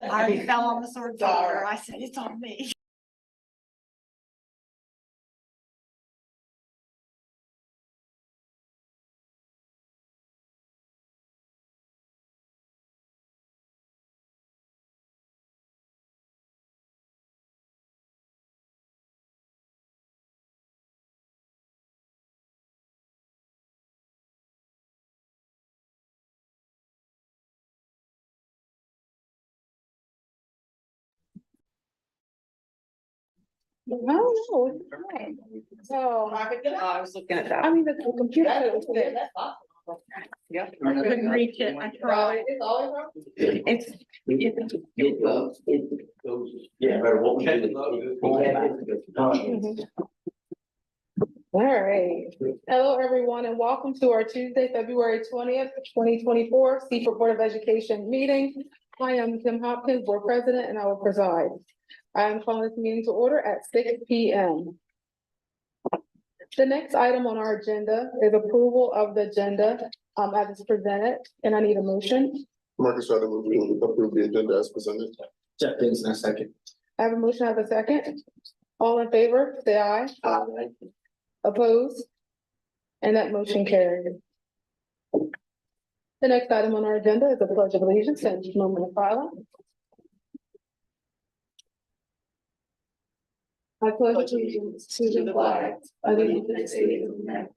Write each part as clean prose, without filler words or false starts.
I already fell on the sword shoulder. I said, it's on me. No, it's fine. So I was looking at that. I mean, the computer was there. Yeah. I couldn't reach it. I tried. It's. Yeah, but what we did. All right. Hello, everyone, and welcome to our Tuesday, February 20th, 2024 Seaford Board of Education meeting. I am Kim Hopkins, Board President, and I will preside. I am calling this meeting to order at 6 p.m. The next item on our agenda is approval of the agenda as it's presented, and I need a motion. Marcus Shuttle will approve the agenda as presented. Jeff Benson, a second. I have a motion, I have a second. All in favor, say aye. Aye. Opposed? And that motion carried. The next item on our agenda is the Pledge of Allegiance and moment of silence. I pledge allegiance to the flag of the United States of America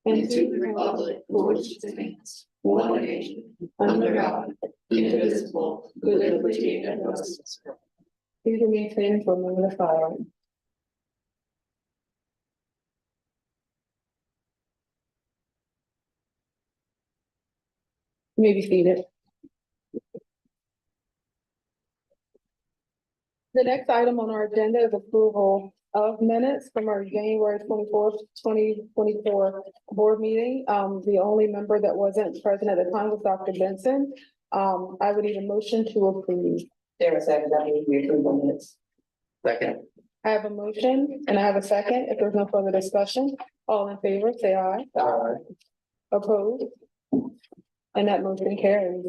and to the republic for which it stands, one nation, under God, indivisible, with liberty and justice. Please remain standing for a moment of silence. You may be seated. The next item on our agenda is approval of minutes from our January 24th, 2024 board meeting. The only member that wasn't present at the time was Dr. Benson. I would need a motion to approve. There a second, that means we approve the minutes. Second. I have a motion and I have a second. If there's no further discussion, all in favor, say aye. Aye. Opposed? And that motion carries.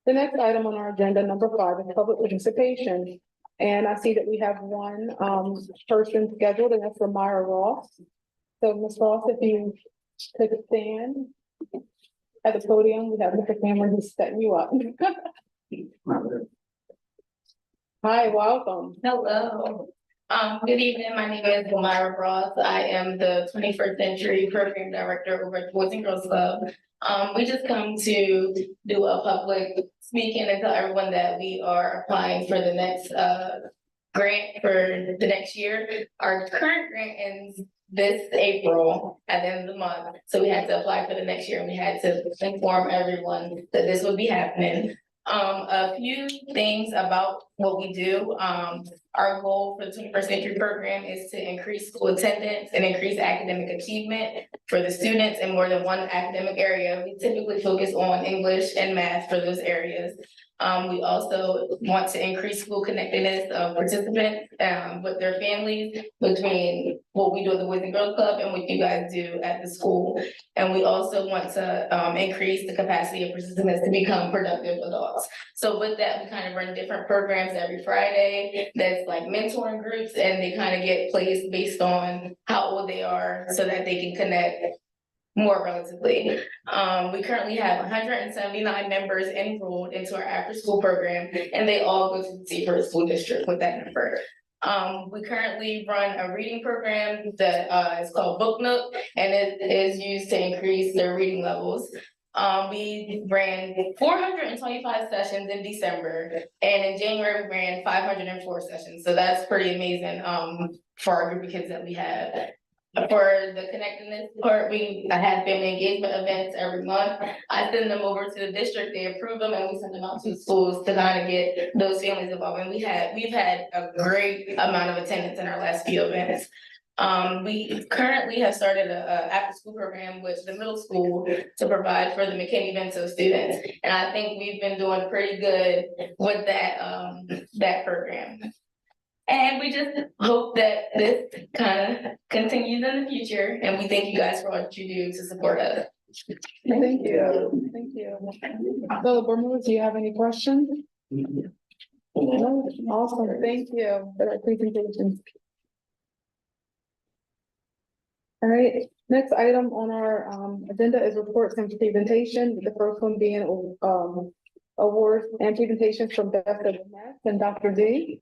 The next item on our agenda, number 5, is public participation. And I see that we have one person scheduled, and that's Myra Ross. So Ms. Ross, if you could stand at the podium, we have Mr. Cameron who's setting you up. Hi, welcome. Hello. Good evening. My name is Myra Ross. I am the 21st Century Program Director over at Boys and Girls Club. We just come to do a public speaking and tell everyone that we are applying for the next grant for the next year. Our current grant ends this April at the end of the month. So we had to apply for the next year and we had to inform everyone that this would be happening. A few things about what we do. Our goal for the 21st Century program is to increase school attendance and increase academic achievement for the students in more than one academic area. We typically focus on English and math for those areas. We also want to increase school connectedness of participants with their families between what we do at the Boys and Girls Club and what you guys do at the school. And we also want to increase the capacity of participants to become productive adults. So with that, we kind of run different programs every Friday that's like mentoring groups, and they kind of get placed based on how old they are so that they can connect more relatively. We currently have 179 members enrolled into our after-school program, and they all go to the Seaford School District with that number. We currently run a reading program that is called Book Nook, and it is used to increase their reading levels. We ran 425 sessions in December, and in January we ran 504 sessions. So that's pretty amazing for our group of kids that we have. For the connectedness part, I have family engagement events every month. I send them over to the district, they approve them, and we send them out to the schools to kind of get those families involved. And we've had a great amount of attendance in our last few events. We currently have started a after-school program with the middle school to provide for the McKinney-Vento students. And I think we've been doing pretty good with that program. And we just hope that this kind of continues in the future, and we thank you guys for what you do to support us. Thank you, thank you. So, board members, do you have any questions? No? Awesome, thank you for that presentation. All right, next item on our agenda is reports and presentation. The first one being awards and presentations from Beth and Dr. D.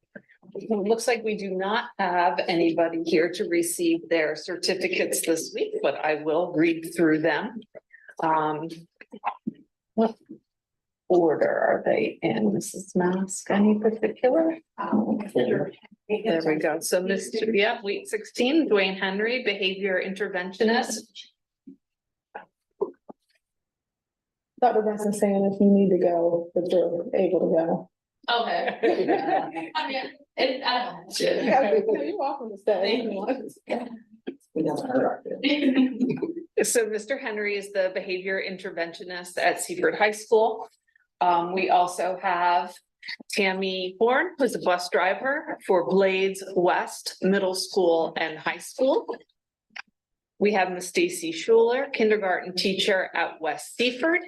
It looks like we do not have anybody here to receive their certificates this week, but I will read through them. What order are they in, Mrs. Mask? Any particular? There we go. So Mr. Yeah, week 16, Dwayne Henry, behavior interventionist. Dr. Benson saying if you need to go, but you're able to go. Okay. I mean, I don't. Yeah, you're welcome to stay. if you want. So Mr. Henry is the behavior interventionist at Seaford High School. We also have Tammy Horn, who's a bus driver for Blades West Middle School and High School. We have Miss Stacy Schuler, kindergarten teacher at West Seaford.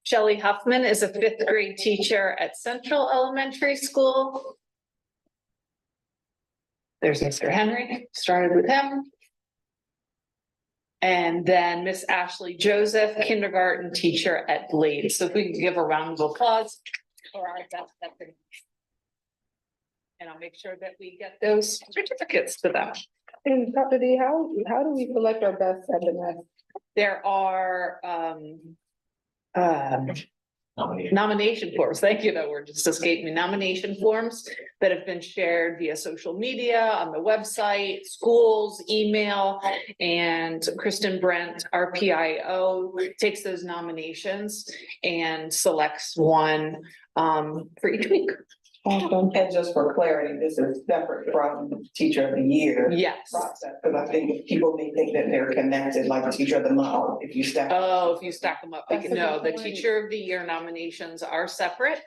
Shelley Huffman is a 5th grade teacher at Central Elementary School. There's Mr. Henry, started with him. And then Miss Ashley Joseph, kindergarten teacher at Blades. So if we can give a round of applause for our best at the. And I'll make sure that we get those certificates to them. And Dr. D, how do we select our best at the next? There are nomination forms. Thank you. That word just escaped me. Nomination forms that have been shared via social media, on the website, schools, email, and Kristen Brent, our PIO, takes those nominations and selects one for each week. Awesome. And just for clarity, this is separate from Teacher of the Year Yes. process, because I think people may think that they're connected, like Teacher of the Month, if you step. Oh, if you stack them up, That's a no, good the point. Teacher of the Year nominations are separate.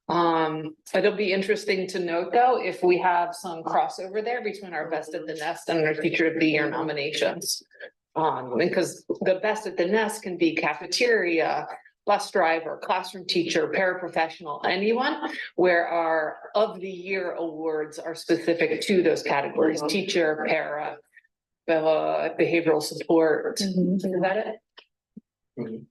It'll be interesting to note though, if we have some crossover there between our Best at the Nest and our Teacher of the Year nominations. Because the Best at the Nest can be cafeteria, bus driver, classroom teacher, paraprofessional, anyone, where our of the year awards are specific to those categories, teacher, para, behavioral support. Is that it? Mhm.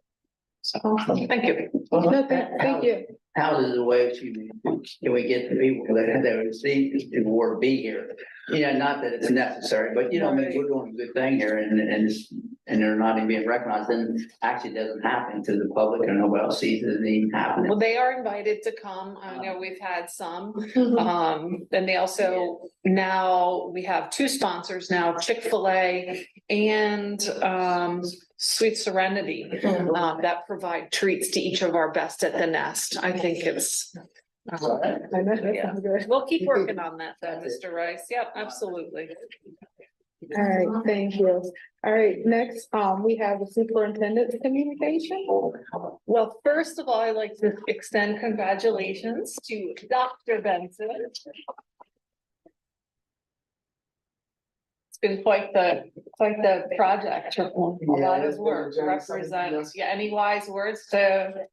So, thank you. No, thank you. How does the way can we get the people that receive the award be here? You know, not that it's necessary, but you know, I mean, we're doing a good thing here and they're not even being recognized, then actually doesn't happen to the public and nobody else sees it even happening. Well, they are invited to come. I know we've had some. And they also, now we have 2 sponsors now, Chick-fil-A and Sweet Serenity, that provide treats to each of our Best at the Nest. I think it's. I know, that Yeah. sounds good. We'll keep working on that though, Mr. Rice. Yep, absolutely. All right, thank you. All right, next, we have the superintendent's communication. Well, first of all, I'd like to extend congratulations to Dr. Benson. It's been quite the project, a lot of work, represents, any wise words to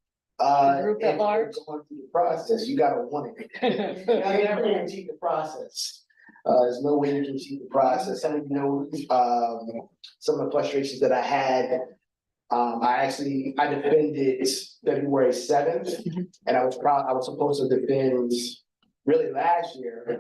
group at if large? you're going through the process, you gotta want it. You never can cheat the process. There's no way you can cheat the process. Some of you know, some of the frustrations that I had. I defended February 7th, and I was supposed to defend really last year.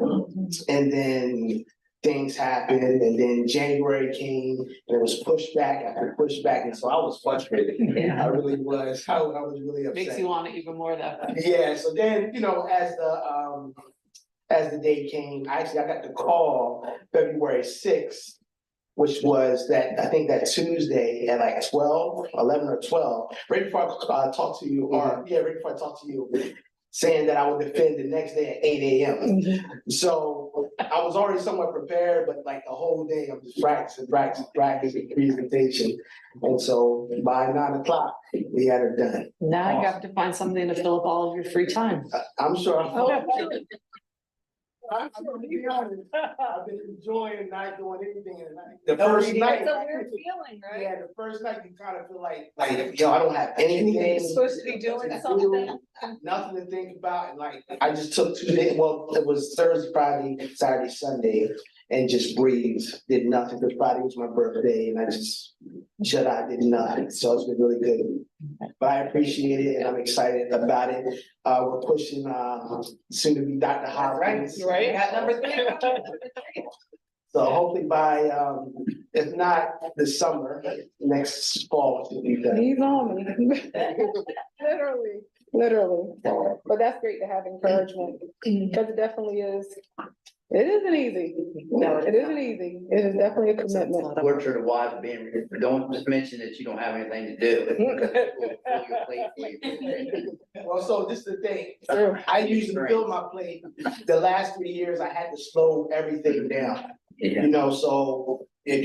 And then things happened, and then January came, and it was pushed back after pushback, and so I was frustrated. Yeah. I really was. I was really upset. Makes you want it even more though. Yeah, so then, you know, as the day came, I got the call February 6th, which was I think that Tuesday at like 11 or 12, right before I talked to you, right before I talked to you, saying that I would defend the next day at 8 a.m. So I was already somewhat prepared, but like the whole day I'm just practicing presentation. And so by 9 o'clock, we had it done. Now you have to find something to fill up all of your free time. I'm sure. I'm gonna be honest, I've been enjoying not doing anything at night. The first night. It's a weird feeling, right? Yeah, the first night you kind of feel like, yo, I don't have anything. You're supposed to be doing to something. do, Nothing to think about, and like, I just took 2 days, well, it was Thursday, Friday, Saturday, Sunday, and just breathed, did nothing, because Friday was my birthday, and I just shut out, did nothing, so it's been really good. But I appreciate it, and I'm excited about it. We're pushing, soon to be Dr. Hopkins. Right. Got number 3. So hopefully by, if not this summer, next fall should be done. He's on me. Literally. But that's great to have encouragement, because it definitely is. It isn't easy. No, it isn't easy. It is definitely a commitment. Words are the wise of being, don't just mention that you don't have anything to do. Fill your plate for you. Well, so this is the thing, True. I usually fill my plate, the last 3 years, I had to slow everything down. Yeah. You know, so if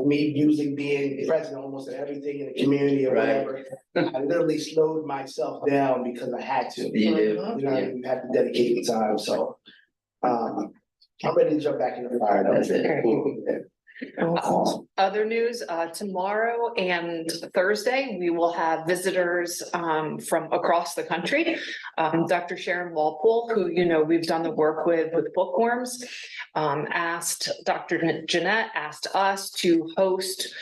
me using being present almost at everything in the community or Right. whatever, I literally slowed myself down because I had to. You do. You know, you have to dedicate the time, so, I'm ready to jump back in the fire. That's it. Other news, tomorrow and Thursday, we will have visitors from across the country. Dr. Sharon Walpole, who we've done the work with bookworms, Dr. Jeanette asked us to host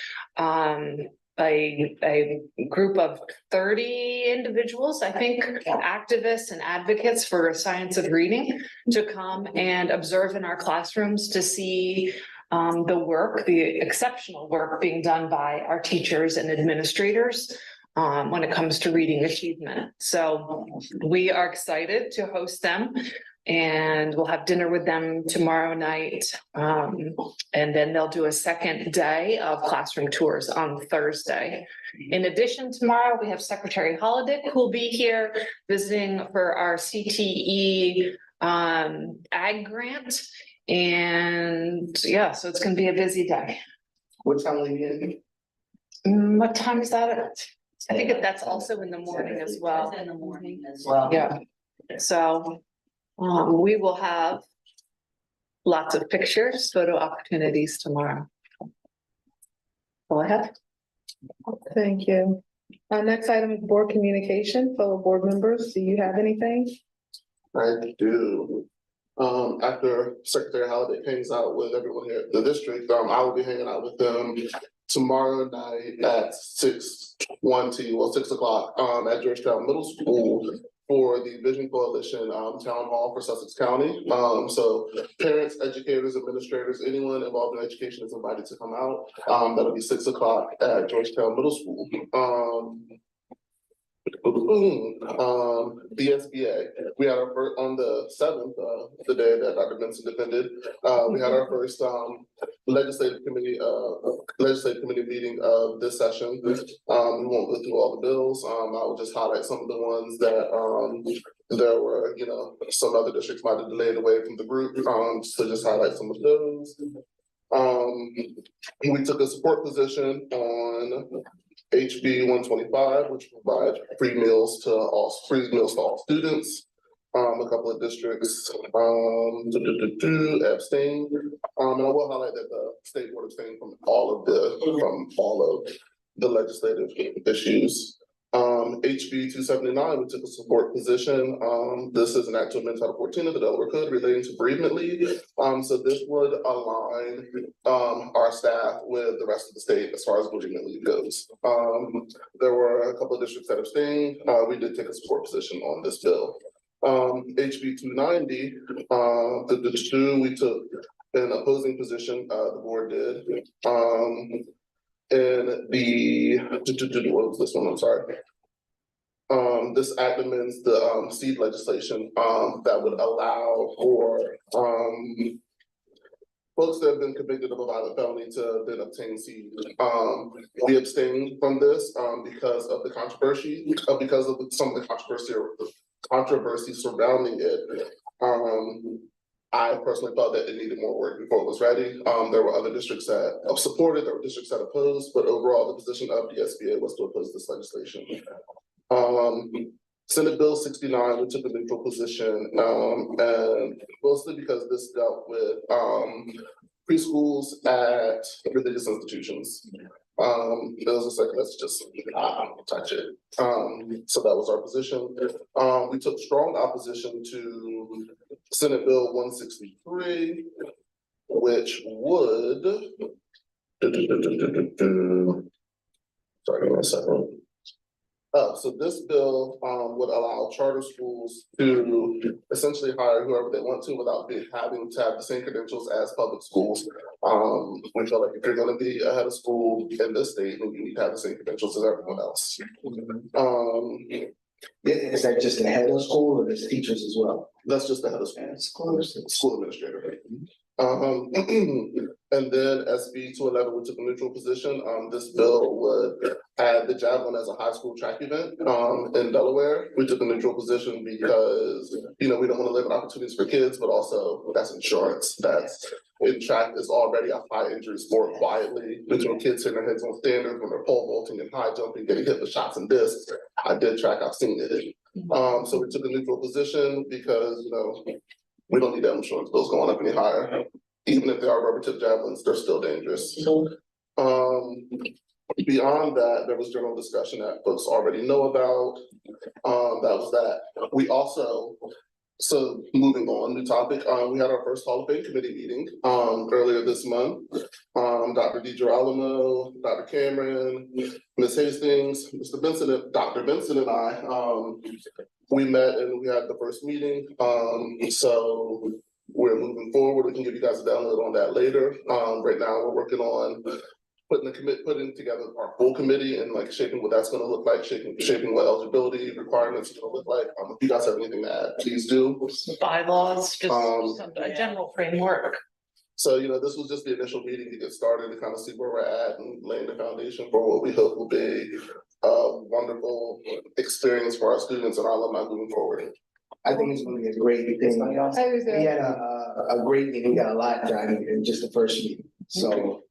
a group of 30 individuals, I think, activists and advocates for science of reading, to come and observe in our classrooms to see the exceptional work being done by our teachers and administrators when it comes to reading achievement. So we are excited to host them, and we'll have dinner with them tomorrow night. And then they'll do a second day of classroom tours on Thursday. In addition, tomorrow we have Secretary Holodick, who will be here visiting for our CTE ag grant. And yeah, so it's gonna be a busy day. What time will you in? What time is that? I think that's also in the morning as well. In the morning as Wow. Yeah, so we will have lots of pictures, photo opportunities tomorrow. Go ahead. Thank you. Our next item is board communication. Fellow board members, do you have anything? I do. After Secretary Holiday hangs out with everyone here at the district, I will be hanging out with them tomorrow night at 6 o'clock, at Georgetown Middle School for the Vision Coalition, Town Hall for Sussex County. So parents, educators, administrators, anyone involved in education is invited to come out. That'll be 6 o'clock at Georgetown Middle School. BSBA, we had our first, on the 7th, the day that Dr. Benson defended, we had our first legislative committee meeting of this session. We won't go through all the bills. I will just highlight some of the ones that there were, some other districts might have delayed away from the group, so just highlight some of those. We took a support position on HB 125, which provides free meals to all students. A couple of districts abstained. And I will highlight that the state board abstained from all of the legislative issues. HB 279, we took a support position. This is an act to amend Title 14 of the Delaware Code relating to bereavement leave. So this would align our staff with the rest of the state as far as bereavement leave goes. There were a couple of districts that abstained. We did take a support position on this bill. HB 290, we took an opposing position, the board did. And what was this one? I'm sorry. This act amends the seed legislation that would allow for folks that have been convicted of a violent felony to then obtain seed. We abstained from this because of the controversy, because of some of the controversy surrounding it. I personally felt that it needed more work before it was ready. There were other districts that supported, there were districts that opposed, but overall the position of the SBA was to oppose this legislation. Senate Bill 69, we took a neutral position, and mostly because this dealt with preschools at religious institutions. There was a second, let's just touch it. So that was our position. We took strong opposition to Senate Bill 163, which would. Sorry, give me a second. So this bill would allow charter schools to essentially hire whoever they want to without having to have the same credentials as public schools. We feel like if you're gonna be a head of school in this state, then you need to have the same credentials as everyone else. Is that just the head of school or there's teachers as well? That's just the head of school. School administrator. And then SB 211, we took a neutral position. This bill would add the javelin as a high school track event in Delaware. We took a neutral position because, we don't want to limit opportunities for kids, but also that's insurance. That's in track is already a high injury sport quietly between kids hitting their heads on standards when they're pole vaulting and high jumping, getting hit with shots and discs. I did track, I've seen it. So we took a neutral position because, we don't need that insurance bills going up any higher. Even if they are rubber tip javelins, they're still dangerous. Beyond that, there was general discussion that folks already know about. That was that. We also, so moving on, new topic, we had our first Hall of Fame committee meeting earlier this month. Dr. DeGirolamo, Dr. Cameron, Ms. Hastings, Mr. Benson, Dr. Benson and I, we met and we had the first meeting. So we're moving forward. We can give you guys a download on that later. Right now we're working on putting together our full committee and like shaping what that's going to look like, shaping what eligibility requirements are going to look like. If you guys have anything to add, please do. Bylaws, just a general framework. So, this was just the initial meeting to get started to kind of see where we're at and laying the foundation for what we hope will be a wonderful experience for our students and our alumni moving forward. I think it's gonna be a great thing. We had a great meeting, we got a lot done in just the first meeting, so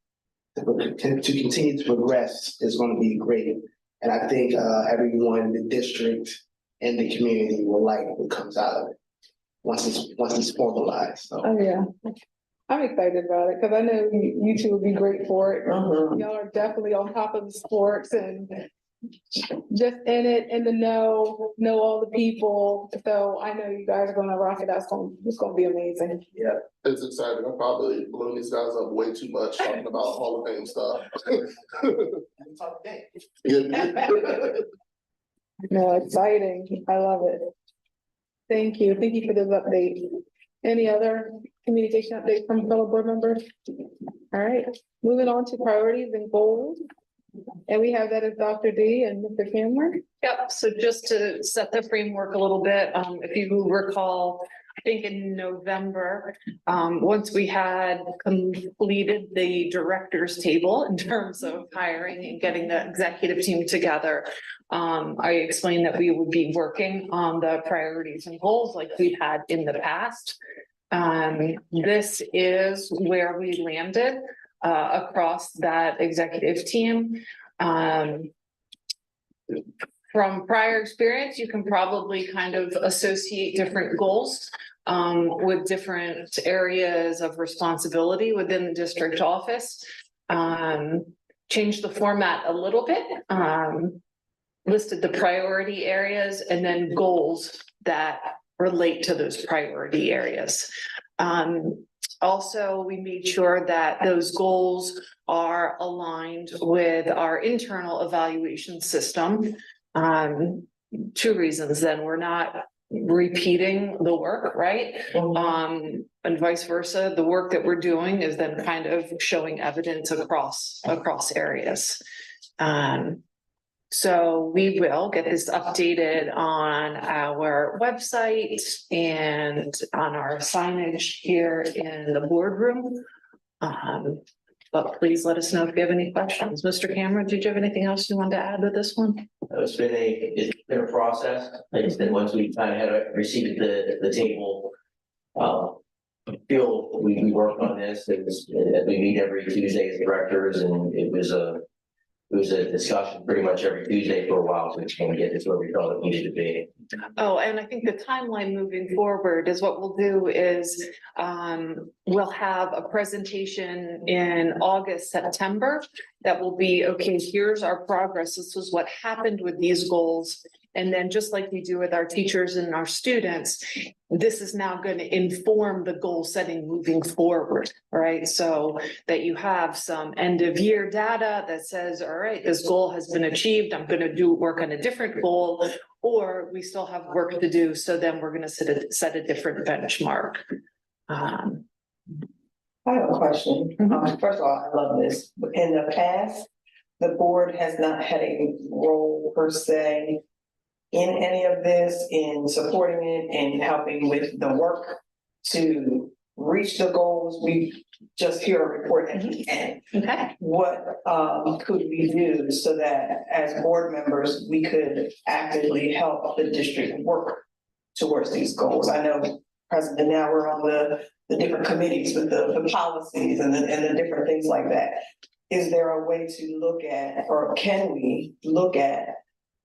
to continue to progress is gonna be great. And I think everyone in the district and the community will like what comes out of it once it's formalized, so. Oh, yeah. I'm excited about it because I know you two would be great for it. Y'all are definitely on top of the sports and just in it, in the know all the people. So I know you guys are gonna rock it. It's gonna be amazing. Yeah, it's exciting. I'm probably blowing these guys up way too much talking about Hall of Fame stuff. No, exciting. I love it. Thank you. Thank you for this update. Any other communication updates from fellow board members? All right, moving on to priorities and goals. And we have that as Dr. D and Mr. Cameron. Yep, so just to set the framework a little bit, if you recall, I think in November, once we had completed the director's table in terms of hiring and getting the executive team together, I explained that we would be working on the priorities and goals like we had in the past. This is where we landed across that executive team. From prior experience, you can probably kind of associate different goals with different areas of responsibility within the district office. Changed the format a little bit, listed the priority areas and then goals that relate to those priority areas. Also, we made sure that those goals are aligned with our internal evaluation system. Two reasons, then we're not repeating the work, right? And vice versa, the work that we're doing is then kind of showing evidence across areas. So we will get this updated on our website and on our signage here in the boardroom. But please let us know if you have any questions. Mr. Cameron, did you have anything else you wanted to add with this one? It's been a process. Like I said, once we kind of had received the table, we worked on this. We meet every Tuesday as directors, and it was was a discussion pretty much every Tuesday for a while, so we can get this where we felt it needed to be. Oh, and I think the timeline moving forward is what we'll do is, we'll have a presentation in August, September. That will be, okay, here's our progress. This was what happened with these goals. And then just like we do with our teachers and our students, this is now going to inform the goal setting moving forward, right? So that you have some end of year data that says, all right, this goal has been achieved. I'm going to do work on a different goal, or we still have work to do. So then we're going to set a different benchmark. I have a question. First of all, I love this. In the past, the board has not had a role per se in any of this, in supporting it and helping with the work to reach the goals. We just hear a report at the end. Okay. What could we do so that as board members, we could actively help the district work towards these goals? I know President, now we're on the different committees with the policies and the different things like that. Is there a way to look at, or can we look at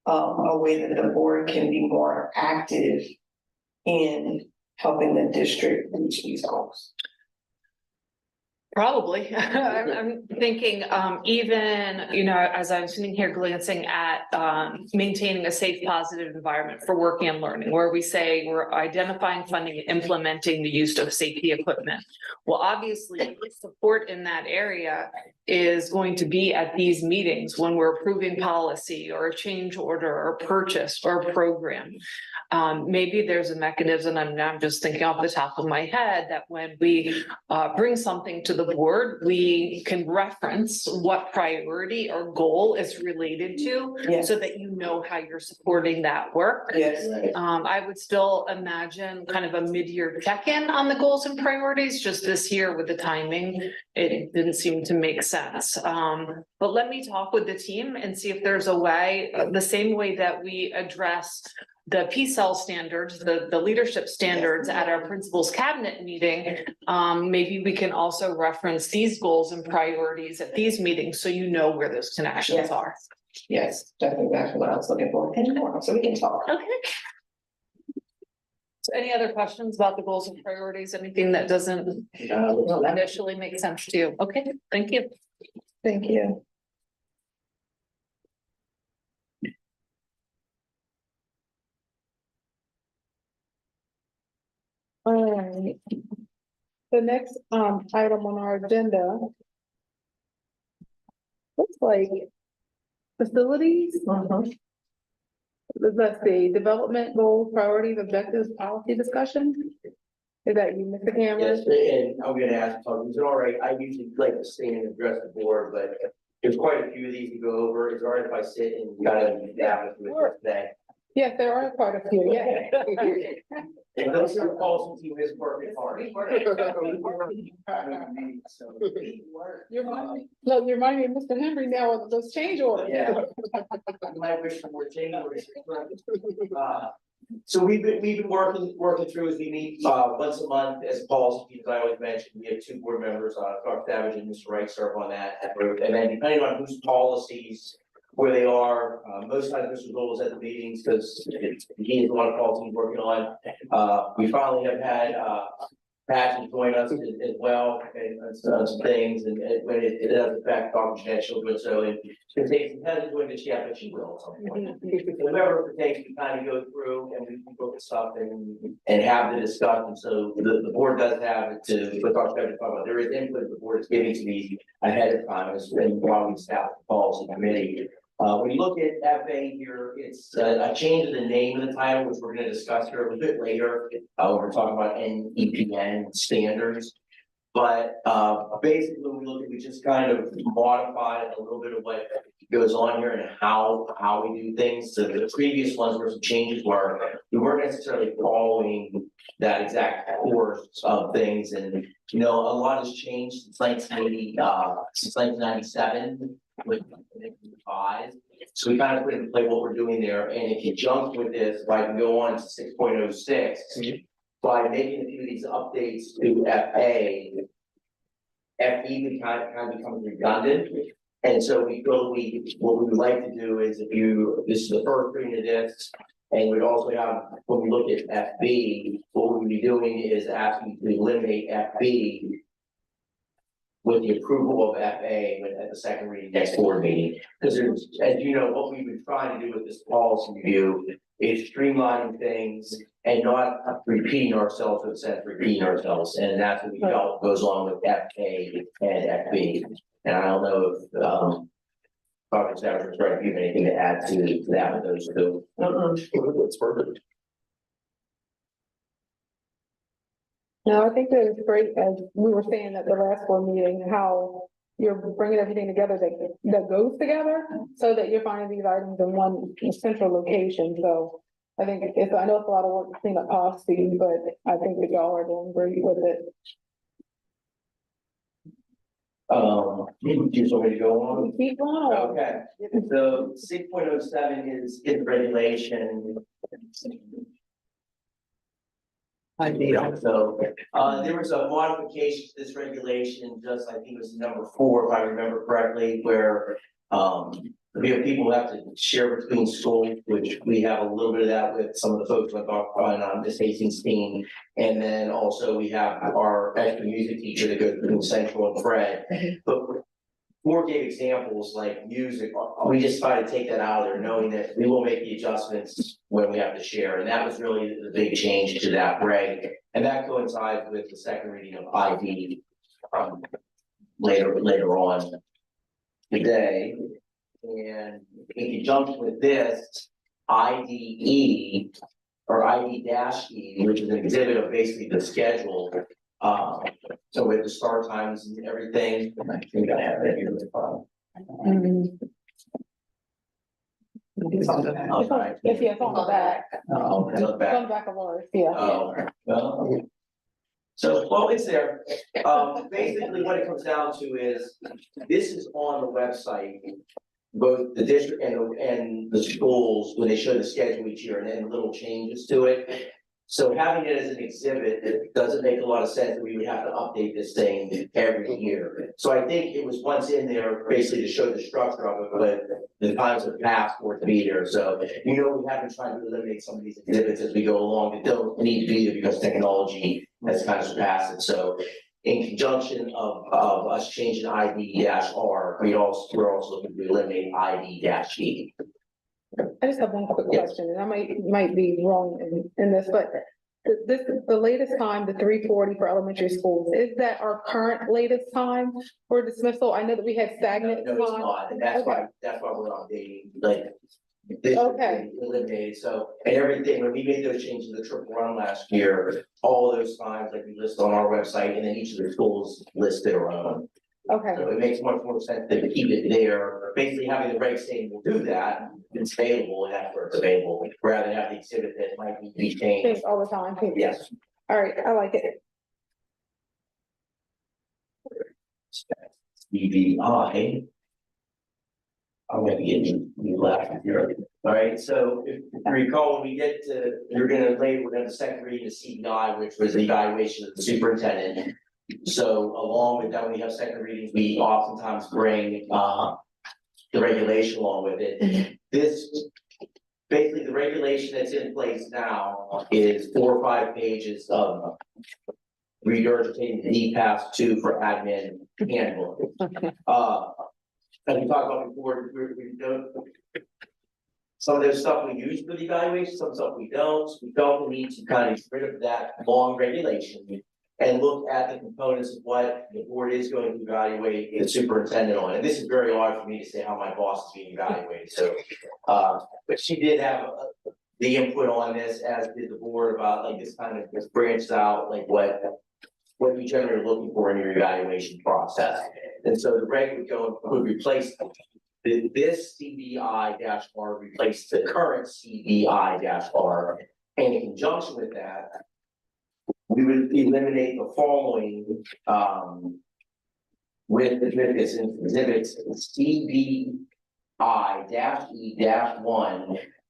a way that the board can be more active in helping the district reach these goals? Probably. I'm thinking, even, you know, as I'm sitting here glancing at, maintaining a safe, positive environment for working and learning, where we say we're identifying, funding, and implementing the use of safety equipment. Well, obviously, support in that area is going to be at these meetings when we're approving policy or a change order or a purchase or a program. Maybe there's a mechanism, and I'm just thinking off the top of my head, that when we bring something to the board, we can reference what priority or goal is related to, Yes. so that you know how you're supporting that work. Yes. I would still imagine kind of a mid-year check-in on the goals and priorities. Just this year with the timing, it didn't seem to make sense. But let me talk with the team and see if there's a way, the same way that we address the P-cell standards, the leadership standards at our principals cabinet meeting. Maybe we can also reference these goals and priorities at these meetings, so you know where those connections Yes. are. Yes, that's exactly what I was looking for. And more, so we can talk. Okay. So any other questions about the goals and priorities? Anything that doesn't initially make sense to you? Okay, thank you. Thank you. All right. The next item on our agenda looks like facilities. Let's see, development goals, priorities, objectives, policy discussion. Is that you, Mr. Cameron? Yes, and I'm gonna ask, is it all right? I usually like to stand and address the board, but there's quite a few of these to go over. Is it all right if I sit and kind of adapt with today? Yes, there are quite a few, yeah. And those are calls to this working hard. You remind me of Mr. Henry now of those change orders. Yeah. My wish for more change orders. So we've been working through as we meet once a month as policy, as I always mentioned, we have two board members, Dr. Savage and Mr. Wright serve on that group. And then depending on whose policies, where they are, most times Mr. Gold is at the meetings because he has a lot of policies he's working on. We finally have had Patchen join us as well and on some things, and when it does affect Dr. Jeanette, she'll do it. So it takes some time to join this yet, but she will at some point. Whoever it takes to kind of go through and we can look at stuff and have the discussion. So the board does have it to, with Dr. Savage talk about, there is input the board is giving to me ahead of time as while we staff the policy committee. When you look at FA here, it's a change in the name of the title, which we're going to discuss here a little bit later. We're talking about NEPN standards. But basically, when we look at, we just kind of modified a little bit of what goes on here and how we do things. So the previous ones where some changes were, we weren't necessarily following that exact course of things. And, you know, a lot has changed since 1997. With 5. So we kind of put into play what we're doing there. And if you jump with this, if I can go on to 6.06, by making a few of these updates to FA, FE kind of becomes redundant. And so what we would like to do is this is the first reading of this. And we'd also have, when we look at FB, what we'd be doing is asking to eliminate FB with the approval of FA at the second reading next board meeting. Because there's, as you know, what we've been trying to do with this policy review is streamlining things and not repeating ourselves for the sense of repeating ourselves. And that's what we felt goes on with FA and FB. And I don't know if, Dr. Savage was right, if you have anything to add to that with those two. That's perfect. No, I think that it's great, as we were saying at the last board meeting, how you're bringing everything together that goes together, so that you're finding these items in one central location. So I think I know it's a lot of work to clean up policy, but I think that y'all are doing great with it. Do you want me to go on? Keep going on. Okay, so 6.07 is regulation. So, there was a modification to this regulation, just I think it was number 4, if I remember correctly, where, we have people who have to share between schools, which we have a little bit of that with some of the folks on Miss Hastings' team. And then also we have our extra music teacher that goes between Central and Fred. But 4 gave examples like music, we just decided to take that out of there, knowing that we will make the adjustments when we have to share. And that was really the big change to that reg. And that coincides with the second reading of ID later on today. And in conjunction with this, IDE or ID-E, which is an exhibit of basically the schedule. So with the start times and everything, I think I have that here with the file. It's on the back. Oh, it's on the It's on back. the back of ours, yeah. Oh, well. So, well, it's there. Basically what it comes down to is, this is on the website. Both the district and the schools, when they show the schedule each year and then little changes to it. So having it as an exhibit, it doesn't make a lot of sense that we would have to update this thing every year. So I think it was once in there basically to show the structure of it, but the times have passed for it to be there. So, we have been trying to eliminate some of these exhibits as we go along that don't need to be there because technology has kind of surpassed it. So in conjunction of us changing ID-R, we're also looking to eliminate ID-E. I just have one quick question, and I might be wrong in this, but the latest time, the 3:40 for elementary schools, is that our current latest time for dismissal? I know that we had stagnant No, it's time. not, and that's why we're updating, like. This Okay. eliminated, so, and everything, when we made those changes to the triple run last year, all those times like we list on our website, and then each of the schools listed their own. Okay, So it makes much more sense to keep it there, basically having the reg saying we'll do that, it's available, and that's where it's available, rather than have the exhibit that might need to be changed. thanks all the time. Yes. All right, I like it. BVI. I'm gonna get you left here. All right, so if you recall, when we get to, we're gonna have the second reading of CBI, which was the evaluation of the superintendent. So along with that, when we have second readings, we oftentimes bring the regulation along with it. This, basically, the regulation that's in place now is 4 or 5 pages of regurgitating the DPAS 2 for admin handbook. As we talked about before, we don't. Some of those stuff we use for the evaluation, some stuff we don't. We don't need to kind of get rid of that long regulation and look at the components of what the board is going to evaluate the superintendent on. And this is very hard for me to say how my boss is being evaluated. So, but she did have the input on this, as did the board, about like this kind of just branched out, like what you generally are looking for in your evaluation process. And so the reg would replace this CBI-R replace the current CBI-R. And in conjunction with that, we would eliminate the following with this exhibits CBI-E-1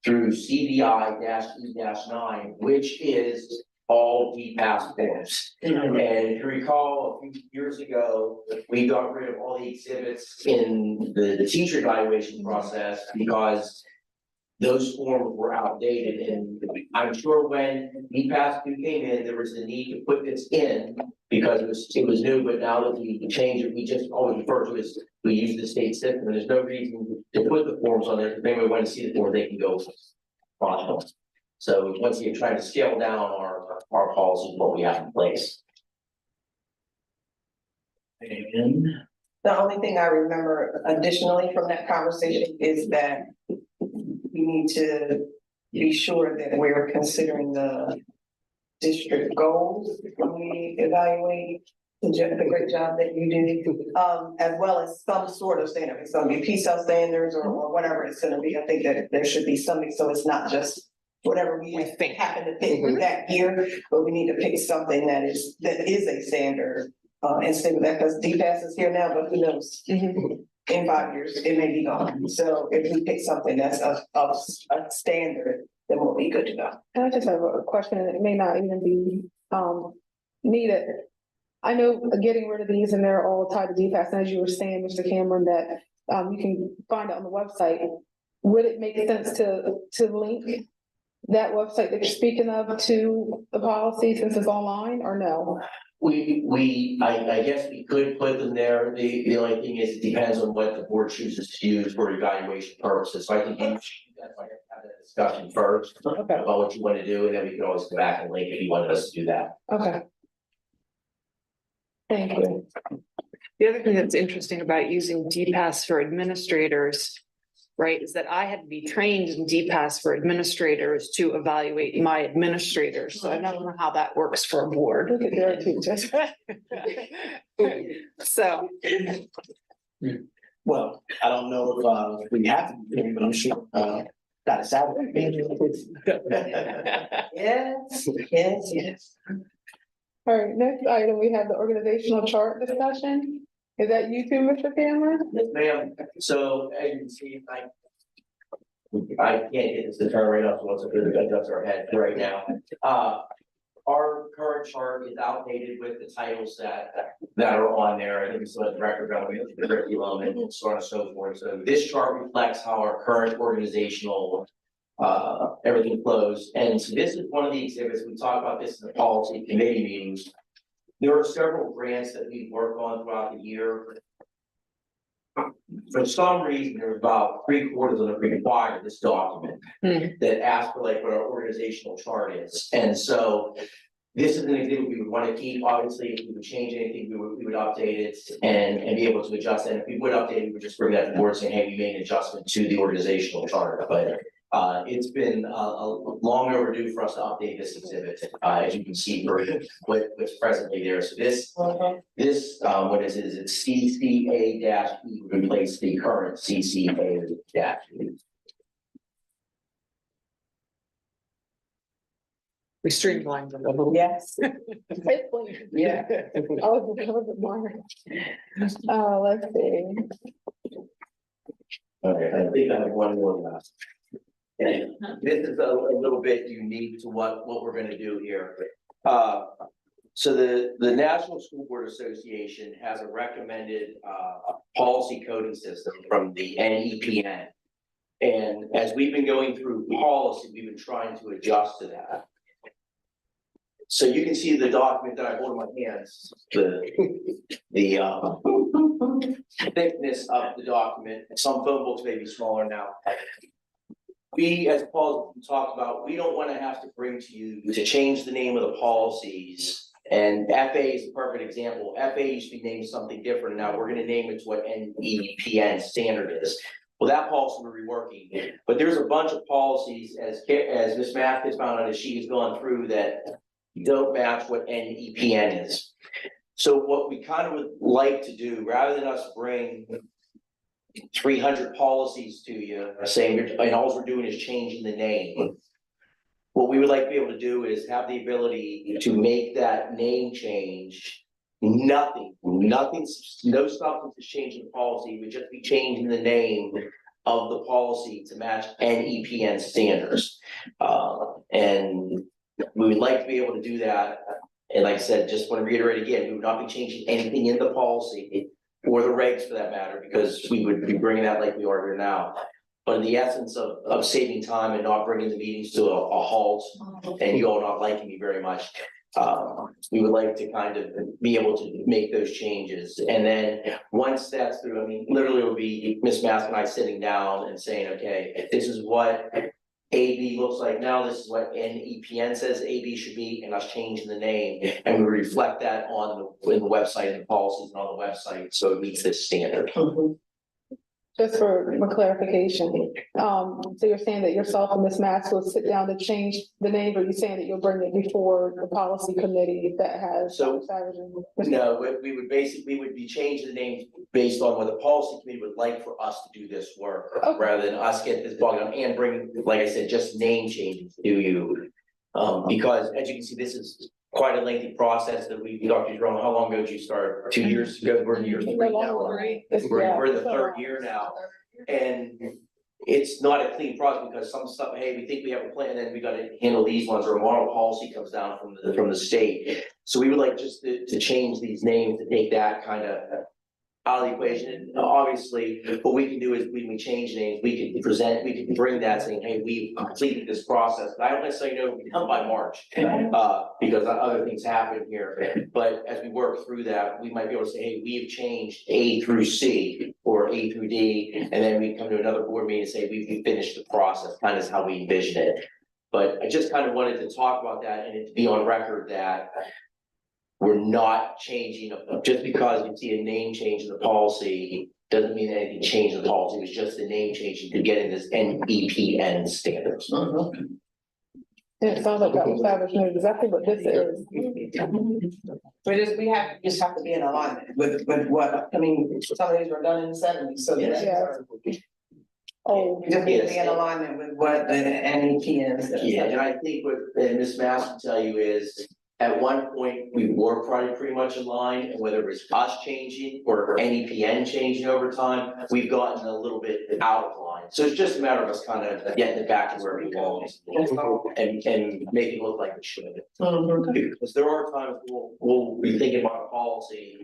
through CBI-E-9, which is all DPass forms. And if you recall, a few years ago, we got rid of all the exhibits in the teacher evaluation process because those forms were outdated, and I'm sure when DPass came in, there was the need to put this in because it was new, but now that we changed it, we just always refer to it as, we use the state system, and there's no reason to put the forms on there. If anybody wants to see the form, they can go find them. So once again, trying to scale down our policy, what we have in place. And The only thing I remember additionally from that conversation is that we need to be sure that we're considering the district goals when we evaluate the great job that you do, as well as some sort of standard. It's gonna be PCL standards or whatever it's gonna be. I think that there should be something, so it's not just whatever we think. happen to pick that year, but we need to pick something that is a standard. And stick with that, because DPass is here now, but who knows? In 5 years, it may be gone. So if we pick something that's a standard, then we'll be good to go. And I just have a question, and it may not even be needed. I know getting rid of these and they're all tied to DPass, and as you were saying, Mr. Cameron, that you can find it on the website. Would it make sense to link that website that you're speaking of to the policy since it's online, or no? I guess we could put them there. The only thing is, it depends on what the board chooses to use for evaluation purposes. So I think that's why I have that discussion first Okay, about what you want to do, and then we can always come back and link if you wanted us to do that. okay. Thank you. The other thing that's interesting about using DPass for administrators, right, is that I had to be trained in DPass for administrators to evaluate my administrators. So I don't know how that works for a board. Look at their teachers. So, Well, I don't know if we have to be doing, but I'm sure, that is out. Yes, yes, yes. All right, next item, we have the organizational chart discussion. Is that you too, Mr. Cameron? Yes, ma'am. So as you can see, I can't get this to turn right up, so once I really adjust our head right now. Our current chart is outdated with the titles that are on there. I think it's the record government, the curriculum, and so on and so forth. So this chart reflects how our current organizational everything flows. And so this is one of the exhibits. We talk about this in the policy committee meetings. There are several grants that we work on throughout the year. For some reason, there's about 3/4 of them require this document that asks for like what our organizational chart is. And so this is an exhibit we would want to keep. Obviously, if we would change anything, we would update it and be able to adjust it. And if we would update it, we would just bring that to the board saying, hey, we made an adjustment to the organizational chart. But it's been long overdue for us to update this exhibit, as you can see for what's presently there. So this, what is it? Is it CCA-E would replace the current CCA-E. we streamlined it a little. Yes. Yeah. I was a little bit more. Let's see. Okay, I think I have one more last. And this is a little bit unique to what we're gonna do here. So the National School Board Association has a recommended policy coding system from the NEPN. And as we've been going through policy, we've been trying to adjust to that. So you can see the document that I hold in my hands, the thickness of the document. Some phone books may be smaller now. We, as Paul talked about, we don't want to have to bring to you to change the name of the policies. And FA is a perfect example. FA used to be named something different. Now we're going to name it to what NEPN standard is. Well, that policy we're reworking, but there's a bunch of policies as Ms. Math has found out as she has gone through that don't match what NEPN is. So what we kind of would like to do, rather than us bring 300 policies to you saying, and all we're doing is changing the name. What we would like to be able to do is have the ability to make that name change. No substance is changing the policy, it would just be changing the name of the policy to match NEPN standards. And We would like to be able to do that. And like I said, just want to reiterate again, we would not be changing anything in the policy or the regs for that matter, because we would be bringing that like we are here now. But in the essence of saving time and not bringing the meetings to a halt, and you all not liking me very much, we would like to kind of be able to make those changes. And then once that's through, I mean, literally it would be Ms. Mask and I sitting down and saying, okay, this is what AB looks like now, this is what NEPN says AB should be, and us changing the name, and we reflect that on in the website and the policies and on the website, so it meets this standard. Just for clarification, so you're saying that yourself and Ms. Max will sit down to change the name, or you're saying that you'll bring it before the policy committee that has? So- Savage and- No, we would basically, we would be changing the names based on what the policy committee would like for us to do this work, Okay. rather than us get this bogged down and bring, like I said, just name changes to you. Because as you can see, this is quite a lengthy process that we, Dr. Jerome, how long ago did you start? 2 years ago, we're in year 3 now. We're in the third year now, and it's not a clean process because some stuff, hey, we think we have a plan, and then we gotta handle these ones, or a model policy comes down from the state. So we would like just to change these names, to take that kind of out of the equation. And obviously, what we can do is when we change names, we can bring that saying, hey, we've completed this process. I don't necessarily know if we come by March, because other things happen here. But as we work through that, we might be able to say, hey, we've changed A through C or A through D, and then we come to another board meeting and say, we've finished the process, kind of is how we envision it. But I just kind of wanted to talk about that and it to be on record that we're not changing, just because you see a name change in the policy, doesn't mean anything changed in the policy, it was just the name changing to get in this NEPN standards. And it sounds like Dr. Savage knows exactly what this is. We just have to be in alignment with what, I mean, some of these were done in the '70s, so. Yes. Oh, We just need to be in alignment with what the NEPN says. Yeah, and I think what Ms. Mass will tell you is, at one point, we were probably pretty much in line, and whether it was us changing or NEPN changing over time, we've gotten a little bit out of line. So it's just a matter of us kind of getting it back to where we belong and making it look like it should. Because there are times we'll be thinking about a policy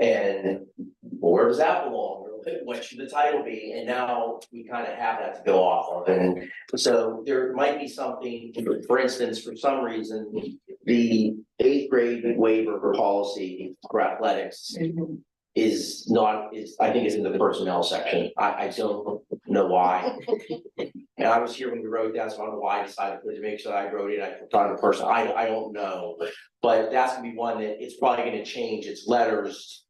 and where does that belong? Or what should the title be? And now we kind of have that to go off of. And so there might be something, for instance, for some reason, the 8th grade waiver for policy for athletics I think is in the personnel section. I don't know why. And I was here when we wrote that, so I don't know why I decided to make sure that I wrote it, I put on the person, I don't know. But that's gonna be one that it's probably gonna change its letters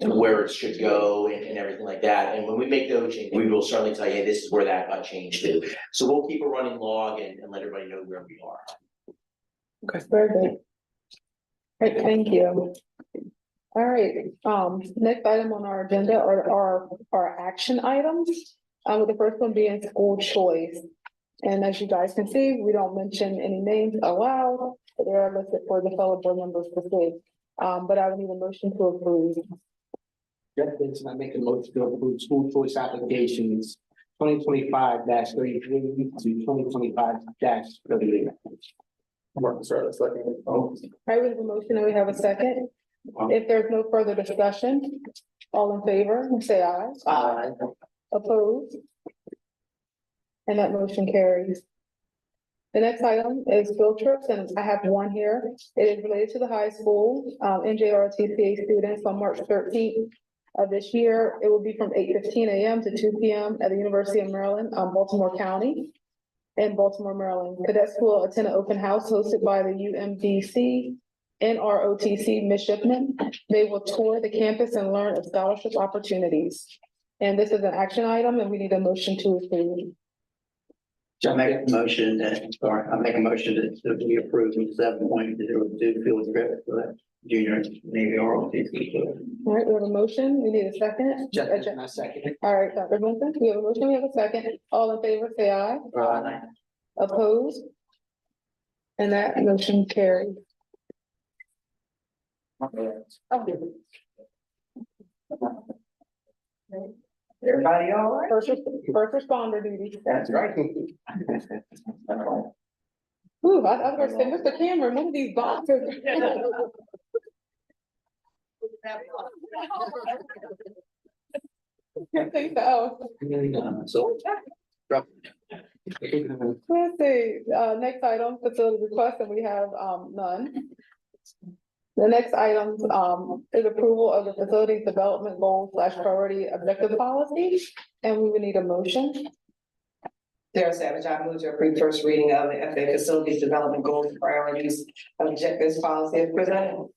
to where it should go and everything like that. And when we make those changes, we will certainly tell you, hey, this is where that got changed to. So we'll keep a running log and let everybody know where we are. okay, very good. Great, thank you. All right, next item on our agenda are our action items. With the first one being school choice. And as you guys can see, we don't mention any names aloud, but they are listed for the fellow board members to see. But I would need a motion to approve. Jeff Benson, I make a motion to approve school choice applications 2025-33 to 2025-38. Martin, sorry, second. All right, we have a motion and we have a second. If there's no further discussion, all in favor, say aye. Aye. Opposed? And that motion carries. The next item is field trips, and I have one here. It is related to the high school, NJROTCA students on March 13th of this year. It will be from 8:15 a.m. to 2 p.m. at the University of Maryland, Baltimore County in Baltimore, Maryland. Cadets will attend an open house hosted by the UMBC NROTC midshipmen. They will tour the campus and learn of scholarship opportunities. And this is an action item, and we need a motion to approve. I make a motion that we approve the 7.02 field trip for that junior Navy ROTC. All right, we have a motion. We need a second. Jeff Benson, I second. All right, Dr. Vincent, we have a motion, we have a second. All in favor, say aye. Aye. Opposed? And that motion carries. Everybody all right? First responder duty. That's right. Ooh, I was gonna say, Mr. Cameron, one of these boxes. Can't think so. So. Let's see, next item, facility request, and we have, none. The next item, is approval of the facilities development goal / priority objective policy, and we would need a motion. Sarah Savage, I move to approve first reading of the FA Facilities Development Goals and Priorities Objectives Policy as presented.